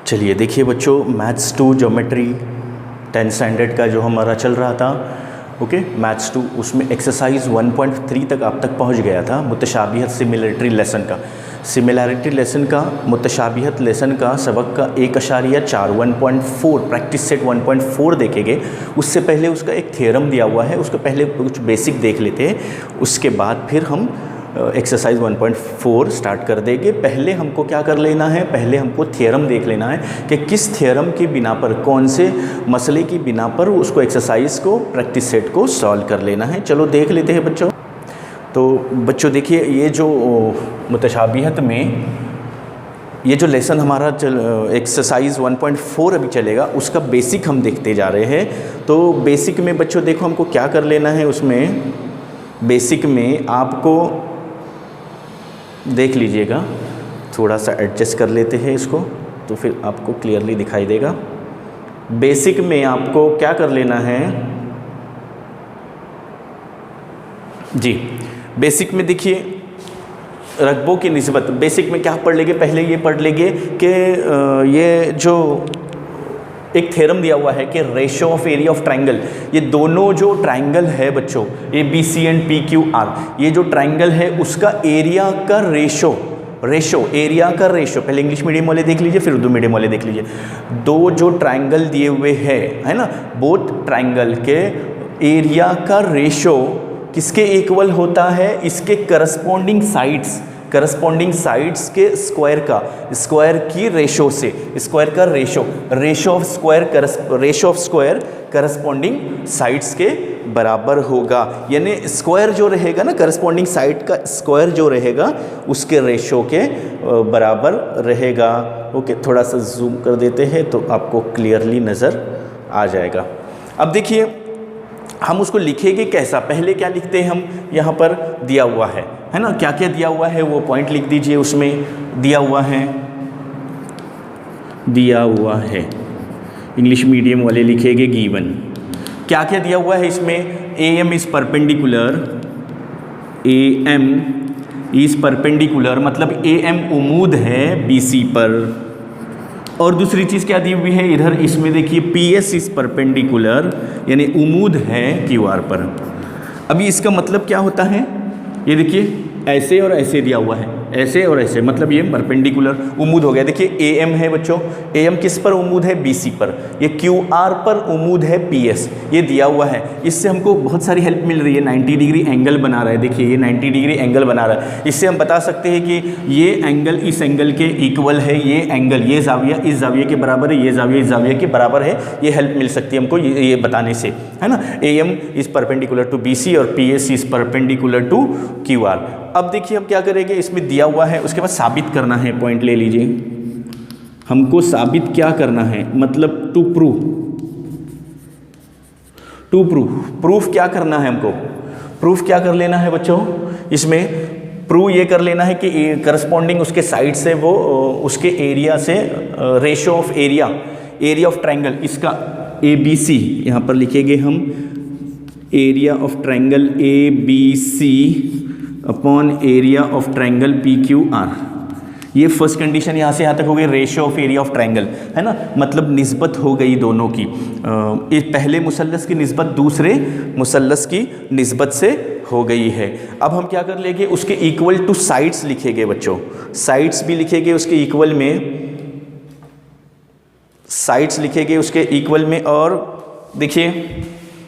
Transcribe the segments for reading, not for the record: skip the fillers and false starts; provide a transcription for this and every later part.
चलिए देखिए बच्चों, मैथ्स 2 ज्योमेट्री 10 स्टैंडर्ड का जो हमारा चल रहा था, ओके, मैथ्स 2 उसमें एक्सरसाइज 1.3 तक आप तक पहुंच गया था। मुतशाबिहत सिमिलैरिटी लेसन का मुतशाबिहत लेसन का सबक का 1.4 1.4 प्रैक्टिस सेट 1.4 देखेंगे। उससे पहले उसका एक थ्योरम दिया हुआ है, उसको पहले कुछ बेसिक देख लेते हैं, उसके बाद फिर हम एक्सरसाइज 1.4 स्टार्ट कर देंगे। पहले हमको क्या कर लेना है, पहले हमको थ्योरम देख लेना है कि किस थ्योरम की बिना पर, कौन से मसले की बिना पर उसको एक्सरसाइज को, प्रैक्टिस सेट को सॉल्व कर लेना है। चलो देख लेते हैं बच्चों। तो बच्चों देखिए, ये जो मुतशाबिहत में ये जो लेसन हमारा एक्सरसाइज 1.4 अभी चलेगा, उसका बेसिक हम देखते जा रहे हैं। तो बेसिक में बच्चों देखो हमको क्या कर लेना है, उसमें बेसिक में आपको देख लीजिएगा, थोड़ा सा एडजस्ट कर लेते हैं इसको तो फिर आपको क्लियरली दिखाई देगा। बेसिक में आपको क्या कर लेना है जी, बेसिक में देखिए रकबों की निस्बत, बेसिक में क्या पढ़ लेंगे, पहले ये पढ़ लेंगे कि ये जो एक थ्योरम दिया हुआ है कि ratio of area of triangle, ये दोनों जो ट्रायंगल है बच्चों A B C and P Q R, ये जो ट्रायंगल है उसका एरिया का रेशो एरिया का रेशो, पहले इंग्लिश मीडियम वाले देख लीजिए फिर उर्दू मीडियम वाले देख लीजिए। दो जो ट्रायंगल दिए हुए हैं, है ना, बोथ ट्रायंगल के एरिया का रेशो किसके इक्वल होता है, इसके करस्पॉन्डिंग साइड्स के स्क्वायर की रेशो से, स्क्वायर का ratio of square corresponding sides के बराबर होगा। यानी स्क्वायर जो रहेगा ना, करस्पॉन्डिंग साइड का स्क्वायर जो रहेगा उसके रेशो के बराबर रहेगा। ओके, थोड़ा सा जूम कर देते हैं तो आपको क्लियरली नज़र आ जाएगा। अब देखिए हम उसको लिखेंगे कैसा, पहले क्या लिखते हैं हम, यहाँ पर दिया हुआ है ना, क्या क्या दिया हुआ है वो पॉइंट लिख दीजिए। उसमें दिया हुआ है इंग्लिश मीडियम वाले लिखेंगे गिवन, क्या क्या दिया हुआ है इसमें, ए एम इज़ परपेंडिकुलर, मतलब ए एम उमूद है बी सी पर। और दूसरी चीज़ क्या दी हुई है इधर, इसमें देखिए पी एस इज़ परपेंडिकुलर, यानी उमूद है क्यू आर पर। अभी इसका मतलब क्या होता है, ये देखिए ऐसे और ऐसे दिया हुआ है, ऐसे और ऐसे, मतलब ये परपेंडिकुलर उमूद हो गया। देखिए ए एम है बच्चों, ए एम किस पर उमूद है, बी सी पर, ये क्यू आर पर उमूद है पी एस, ये दिया हुआ है। इससे हमको बहुत सारी हेल्प मिल रही है, 90 डिग्री एंगल बना रहा है, देखिए ये 90 डिग्री एंगल बना रहा है। इससे हम बता सकते हैं कि ये एंगल इस एंगल के इक्वल है, ये एंगल, ये जाविया इस जाविये के बराबर है, ये जाविया इस जाविये के बराबर है। ये हेल्प मिल सकती है हमको ये बताने से, है ना। A M is perpendicular to B C और P S is perpendicular to Q R. अब देखिए हम क्या करेंगे, इसमें दिया हुआ है, उसके बाद साबित करना है, पॉइंट ले लीजिए, हमको साबित क्या करना है, मतलब टू प्रूफ क्या करना है हमको, प्रूफ क्या कर लेना है बच्चों, इसमें प्रूव ये कर लेना है कि करस्पॉन्डिंग उसके साइड से वो उसके एरिया से ratio of area of triangle, इसका ए बी सी यहाँ पर लिखेंगे हम, area of triangle A B C upon area of triangle P Q R. ये फर्स्ट कंडीशन यहाँ से यहाँ तक हो गई, ratio of area of triangle, है ना, मतलब निस्बत हो गई दोनों की, पहले मुसल्लस की निस्बत दूसरे मुसल्लस की निस्बत से हो गई है। अब हम क्या कर लेंगे, उसके इक्वल टू साइड्स लिखेंगे बच्चों, साइड्स भी लिखेंगे उसके इक्वल में, साइड्स लिखेंगे उसके इक्वल में। और देखिए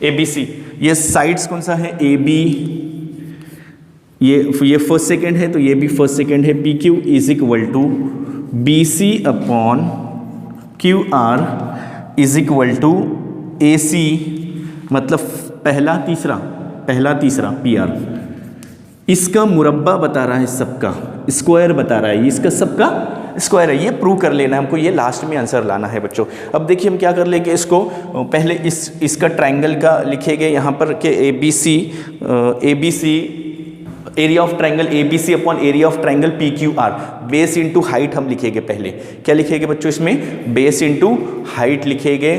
ए बी सी, ये साइड्स कौन सा है, ए बी, ये फर्स्ट सेकंड है तो ये भी फर्स्ट सेकंड है, P Q is equal to B C upon Q R is equal to A C, मतलब पहला तीसरा पी आर। इसका मुरब्बा बता रहा है, सबका स्क्वायर बता रहा है, इसका सबका स्क्वायर है, ये प्रूव कर लेना है हमको, ये लास्ट में आंसर लाना है बच्चों। अब देखिए हम क्या कर लेंगे, इसको पहले इसका ट्रायंगल का लिखेंगे यहाँ पर कि A B C area of triangle A B C upon area of triangle P Q R, base into height हम लिखेंगे। पहले क्या लिखेंगे बच्चों, इसमें बेस इंटू हाइट लिखेंगे।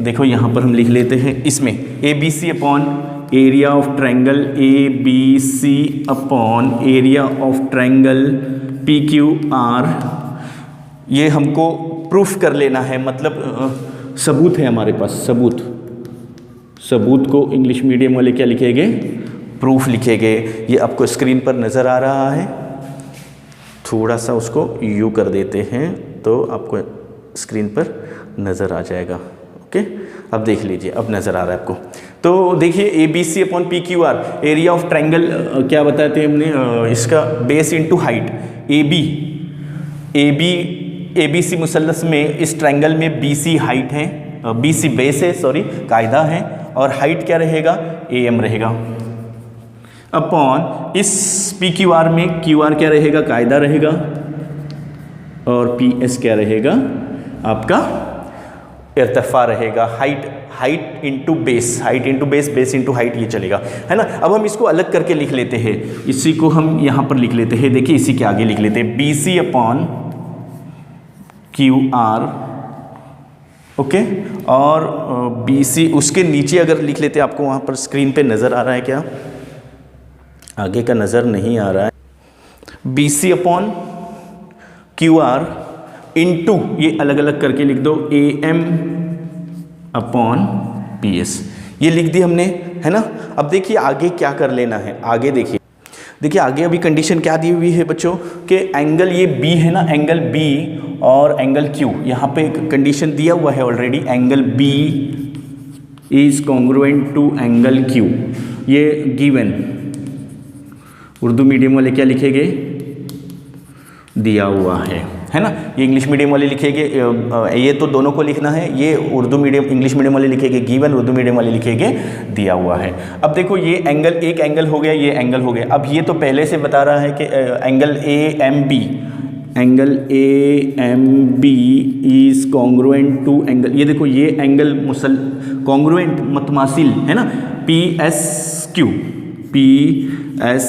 देखो यहाँ पर हम लिख लेते हैं, इसमें A B C upon area of triangle A B C upon area of triangle P Q R ये हमको प्रूफ कर लेना है, मतलब सबूत है हमारे पास, सबूत को इंग्लिश मीडियम वाले क्या लिखेंगे, प्रूफ लिखेंगे। ये आपको स्क्रीन पर नज़र आ रहा है, थोड़ा सा उसको यू कर देते हैं तो आपको स्क्रीन पर नज़र आ जाएगा। ओके, अब देख लीजिए, अब नज़र आ रहा है आपको। तो देखिए ABC upon PQR, area of triangle क्या बताए थे हमने, इसका बेस इनटू हाइट। ABC मुसल्लस में इस ट्रायंगल में BC हाइट है, BC बेस है, सॉरी कायदा है, और हाइट क्या रहेगा, AM रहेगा। अपॉन इस PQR में QR क्या रहेगा, कायदा रहेगा, और PS क्या रहेगा, आपका इर्तिफा रहेगा। Height into base, base into height, ये चलेगा, है ना। अब हम इसको अलग करके लिख लेते हैं, इसी को हम यहाँ पर लिख लेते हैं। देखिए इसी के आगे लिख लेते हैं BC अपॉन QR, ओके, और BC उसके नीचे अगर लिख लेते, आपको वहाँ पर स्क्रीन पे नज़र आ रहा है क्या, आगे का नज़र नहीं आ रहा है। BC अपॉन QR इंटू, ये अलग अलग करके लिख दो, AM अपॉन PS, ये लिख दी हमने, है ना। अब देखिए आगे क्या कर लेना है, आगे देखिए आगे अभी कंडीशन क्या दी हुई है बच्चों, कि एंगल ये B है ना, एंगल B और एंगल Q, यहाँ पे कंडीशन दिया हुआ है already, angle B is congruent to angle Q, ये गिवन। उर्दू मीडियम वाले क्या लिखेंगे, दिया हुआ है ना। ये इंग्लिश मीडियम वाले लिखेंगे, ये तो दोनों को लिखना है, ये इंग्लिश मीडियम वाले लिखेंगे गिवन, उर्दू मीडियम वाले लिखेंगे दिया हुआ है। अब देखो ये एंगल, एक एंगल हो गया, ये एंगल हो गया। अब ये तो पहले से बता रहा है कि angle AMB is congruent to angle, ये देखो ये एंगल कॉन्ग्रुएंट मतमासिल है ना, PSQ,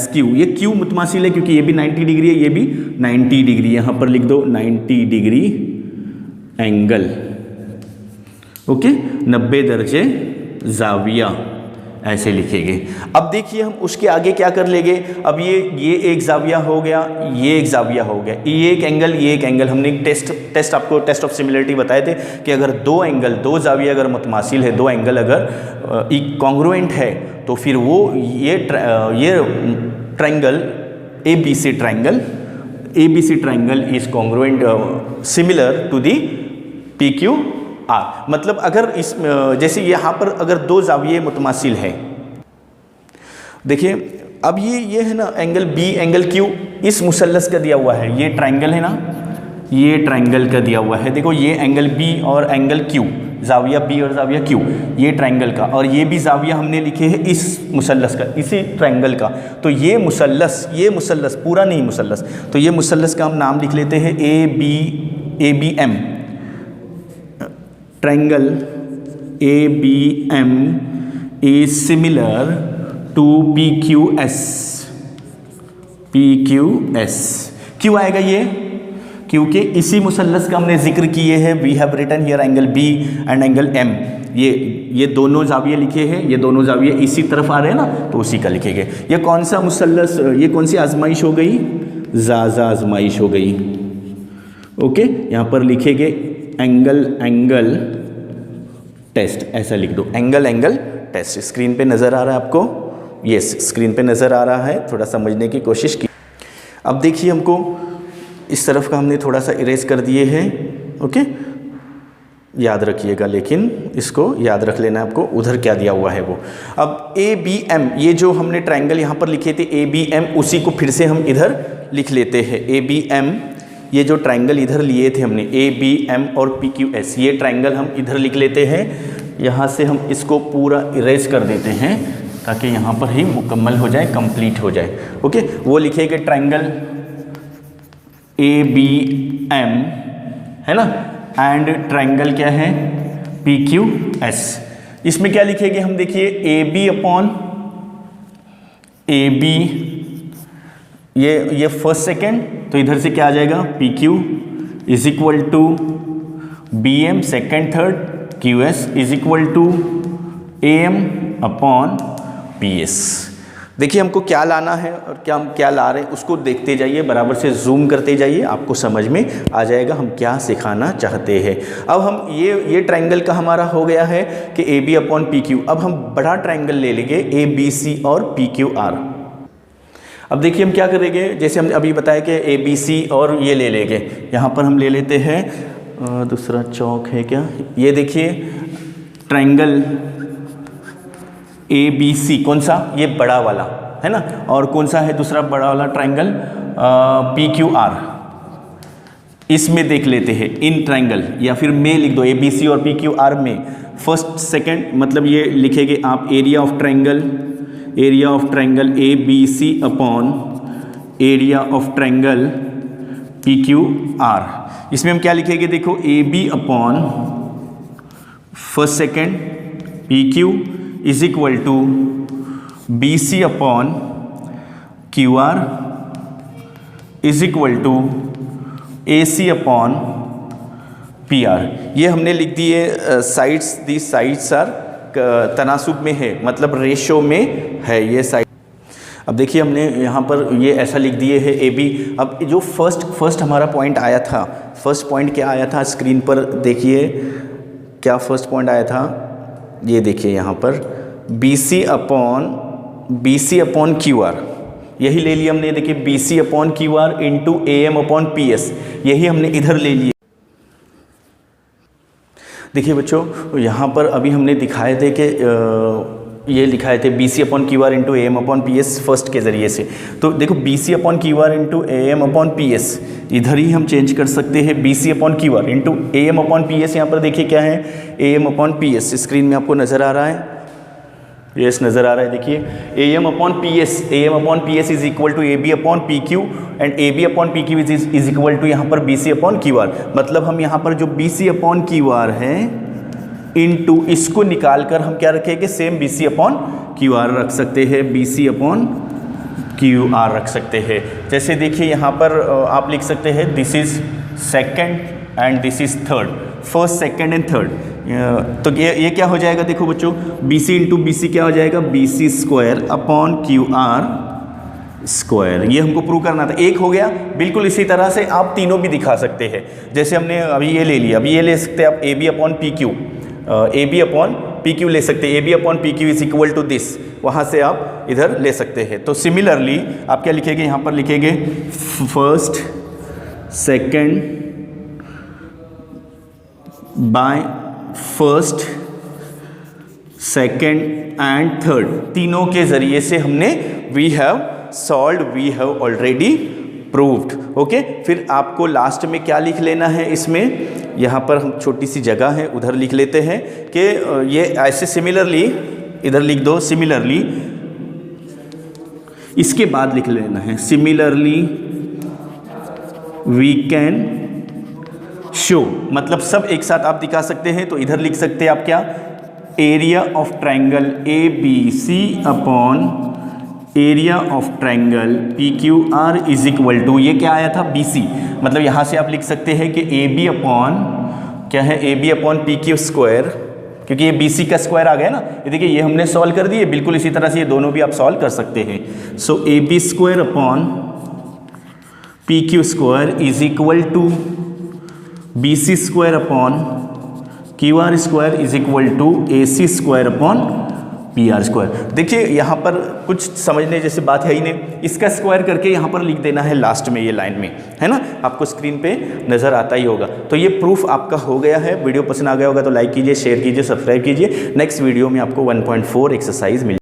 ये Q मुतमासिल है क्योंकि ये भी 90 डिग्री है, ये भी 90 डिग्री, यहाँ पर लिख दो 90 डिग्री एंगल, ओके, 90 दर्जे जाविया, ऐसे लिखेंगे। अब देखिए हम उसके आगे क्या कर लेंगे, अब ये एक जाविया हो गया, ये एक जाविया हो गया, ये एक एंगल, हमने आपको टेस्ट ऑफ सिमिलरिटी बताए थे कि अगर दो जाविया अगर मुतमासिल है, दो एंगल अगर कॉन्ग्रुएंट है, तो फिर वो ये triangle ABC triangle is congruent similar to the PQR। मतलब अगर इस जैसे यहाँ पर अगर दो जाविये मुतमासिल है, देखिए अब ये है ना एंगल B एंगल Q इस मुसल्लस का दिया हुआ है, ये ट्रायंगल है ना, ये ट्रायंगल का दिया हुआ है। देखो ये एंगल B और एंगल Q, जाविया B और जाविया Q, ये ट्रायंगल का, और ये भी जाविया हमने लिखे हैं इस मुसल्लस का, इसी ट्रायंगल का। तो ये मुसल्लस पूरा नहीं मुसल्लस, तो ये मुसल्लस का हम नाम लिख लेते हैं ABM, triangle ABM is similar to PQS। क्यों आएगा ये, क्योंकि इसी मुसल्लस का हमने जिक्र किए हैं, we have written here angle B and angle M, ये दोनों जाविये लिखे हैं, ये दोनों जाविये इसी तरफ आ रहे हैं ना, तो उसी का लिखेंगे। ये कौन सा मुसल्लस, ये कौन सी आजमाइश हो गई, आजमाइश हो गई, ओके। यहाँ पर लिखेंगे एंगल टेस्ट, ऐसा लिख दो, एंगल टेस्ट। स्क्रीन पे नज़र आ रहा है आपको, यस स्क्रीन पे नज़र आ रहा है, थोड़ा समझने की कोशिश की। अब देखिए हमको इस तरफ का हमने थोड़ा सा इरेज कर दिए हैं, ओके, याद रखिएगा, लेकिन इसको याद रख लेना आपको, उधर क्या दिया हुआ है वो। अब ABM, ये जो हमने ट्रायंगल यहाँ पर लिखे थे ABM, उसी को फिर से हम इधर लिख लेते हैं। ABM, ये जो ट्रायंगल इधर लिए थे हमने ABM और PQS, ये ट्रायंगल हम इधर लिख लेते हैं। यहाँ से हम इसको पूरा इरेज कर देते हैं ताकि यहाँ पर ही मुकम्मल हो जाए, कंप्लीट हो जाए, ओके। वो लिखेंगे ट्रायंगल ABM, है ना, एंड ट्रायंगल क्या है PQS। इसमें क्या लिखेंगे हम, देखिए AB अपॉन AB, ये फर्स्ट सेकेंड, तो इधर से क्या आ जाएगा PQ is equal to BM second third, QS is equal to AM upon PS। देखिए हमको क्या लाना है और क्या हम क्या ला रहे हैं उसको देखते जाइए, बराबर से जूम करते जाइए, आपको समझ में आ जाएगा हम क्या सिखाना चाहते हैं। अब हम ये ट्रायंगल का हमारा हो गया है कि A B upon P Q. अब हम बड़ा ट्रायंगल ले लेंगे ए बी सी और पी क्यू आर। अब देखिए हम क्या करेंगे, जैसे हमने अभी बताया कि ए बी सी और ये ले लेंगे, यहाँ पर हम ले लेते हैं दूसरा चौक है क्या, ये देखिए ट्रायंगल ए बी सी, कौन सा, ये बड़ा वाला है ना, और कौन सा है दूसरा बड़ा वाला ट्रायंगल पी क्यू आर। इसमें देख लेते हैं इन ट्रायंगल, या फिर में लिख दो ए बी सी और पी क्यू आर में फर्स्ट सेकंड, मतलब ये लिखेंगे आप area of triangle A B C upon area of triangle P Q R. इसमें हम क्या लिखेंगे, देखो A B upon first second P Q is equal to B C upon Q R is equal to A C upon P R. ये हमने लिख दिए sides, the sides are तनासुब में है, मतलब रेशो में है ये साइड। अब देखिए हमने यहाँ पर ये ऐसा लिख दिए है ए बी। अब जो फर्स्ट हमारा पॉइंट आया था, फर्स्ट पॉइंट क्या आया था स्क्रीन पर देखिए, क्या फर्स्ट पॉइंट आया था, ये देखिए यहाँ पर B C upon Q R, यही ले लिया हमने। देखिए B C upon Q R into A M upon P S, यही हमने इधर ले लिया। देखिए बच्चों यहाँ पर अभी हमने दिखाए थे कि ये लिखाए थे B C upon Q R into A M upon P S first के ज़रिए से। तो देखो B C upon Q R into A M upon P S इधर ही हम चेंज कर सकते हैं, B C upon Q R into A M upon P S. यहाँ पर देखिए क्या है, A M upon P S, screen में आपको नज़र आ रहा है, यस नज़र आ रहा है। देखिए A M upon P S is equal to A B upon P Q and A B upon P Q is equal to यहाँ पर B C upon Q R. मतलब हम यहाँ पर जो B C upon Q R है into इसको निकाल कर हम क्या रखेंगे, same B C upon Q R रख सकते हैं, B C upon Q R रख सकते हैं। जैसे देखिए यहाँ पर आप लिख सकते हैं this is second and this is third, first second and third. तो ये क्या हो जाएगा, देखो बच्चों B C into B C क्या हो जाएगा, B C square upon Q R square. ये हमको प्रूव करना था, एक हो गया। बिल्कुल इसी तरह से आप तीनों भी दिखा सकते हैं। जैसे हमने अभी ये ले लिया, अभी ये ले सकते हैं आप A B upon P Q, A B upon P Q ले सकते हैं, A B upon P Q is equal to this, वहाँ से आप इधर ले सकते हैं। तो सिमिलरली आप क्या लिखेंगे, यहाँ पर लिखेंगे first second by first second and third, तीनों के ज़रिए से हमने we have solved, we have already proved. Okay, फिर आपको लास्ट में क्या लिख लेना है, इसमें यहाँ पर हम छोटी सी जगह है उधर लिख लेते हैं कि ये ऐसे सिमिलरली इधर लिख दो, सिमिलरली इसके बाद लिख लेना है सिमिलरली वी कैन शो, मतलब सब एक साथ आप दिखा सकते हैं। तो इधर लिख सकते हैं आप क्या, area of triangle A B C upon area of triangle P Q R is equal to, ये क्या आया था बी सी, मतलब यहाँ से आप लिख सकते हैं कि ए बी अपॉन क्या है, A B upon P Q square, क्योंकि ये बी सी का स्क्वायर आ गया ना। ये देखिए ये हमने सॉल्व कर दिए, बिल्कुल इसी तरह से ये दोनों भी आप सॉल्व कर सकते हैं। So A B square upon P Q square is equal to B C square upon Q R square is equal to A C square upon P R square. देखिए यहाँ पर कुछ समझने जैसे बात है ही नहीं, इसका स्क्वायर करके यहाँ पर लिख देना है लास्ट में, ये लाइन में है ना, आपको स्क्रीन पे नज़र आता ही होगा। तो ये प्रूफ आपका हो गया है। वीडियो पसंद आ गया होगा तो लाइक कीजिए, शेयर कीजिए, सब्सक्राइब कीजिए। नेक्स्ट वीडियो में आपको 1.4 एक्सरसाइज मिल